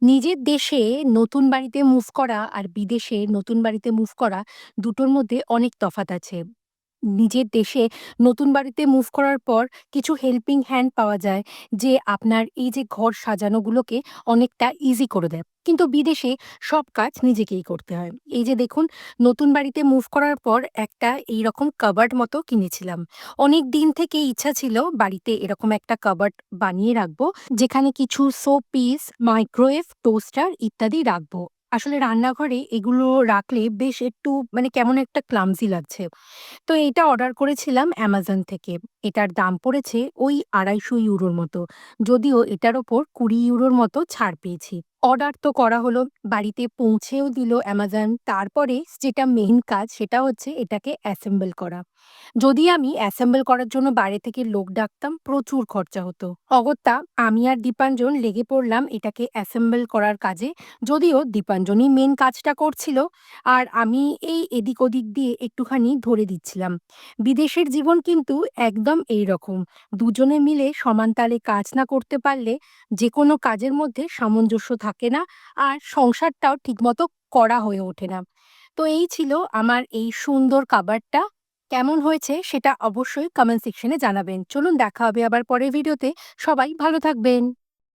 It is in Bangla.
নিজের দেশে নতুন বাড়িতে মুভ করা আর বিদেশে নতুন বাড়িতে মুভ করা দুটোর মধ্যে অনেক তফাৎ আছে। নিজের দেশে নতুন বাড়িতে মুভ করার পর কিছু হেল্পিং হ্যান্ড পাওয়া যায় যে আপনার এই যে ঘর সাজানোগুলোকে অনেকটা ইজি করে দেয়। কিন্তু বিদেশে সব কাজ নিজেকেই করতে হয়। এই যে দেখুন, নতুন বাড়িতে মুভ করার পর একটা এইরকম কাবার্ড মতো কিনেছিলাম। অনেক দিন থেকে ইচ্ছা ছিল বাড়িতে এরকম একটা কাবার্ড বানিয়ে রাখবো, যেখানে কিছু সোপ পিস, মাইক্রোওয়েভ, টোস্টার ইত্যাদি রাখবো। আসলে রান্নাঘরে এগুলো রাখলে বেশ একটু কেমন একটা ক্লামজি লাগছে। তো এটা অর্ডার করেছিলাম অ্যামাজন থেকে। এটার দাম পড়েছে ওই ২৫০ ইউরোর মতো। যদিও এটার ওপর ২০ ইউরোর মতো ছাড় পেয়েছি। অর্ডার তো করা হলো, বাড়িতে পৌঁছেও দিল অ্যামাজন। তারপরে যেটা মেইন কাজ সেটা হচ্ছে এটাকে অ্যাসেম্বল করা। যদি আমি অ্যাসেম্বল করার জন্য বাইরে থেকে লোক ডাকতাম, প্রচুর খরচা হতো। অগত্যা আমি আর দীপাঞ্জন লেগে পড়লাম এটাকে অ্যাসেম্বল করার কাজে। যদিও দীপাঞ্জনই মেন কাজটা করছিল আর আমি এই এদিক ওদিক দিয়ে একটুখানি ধরে দিচ্ছিলাম। বিদেশের জীবন কিন্তু একদম এইরকম। দুজনে মিলে সমান তালে কাজ না করতে পারলে যে কোনো কাজের মধ্যে সামঞ্জস্য থাকে না, আর সংসারটাও ঠিকমতো করা হয়ে ওঠে না। তো এই ছিল আমার এই সুন্দর কাবারটা। কেমন হয়েছে সেটা অবশ্যই কমেন্ট সেকশনে জানাবেন। চলুন দেখা হবে আবার পরের ভিডিওতে। সবাই ভালো থাকবেন।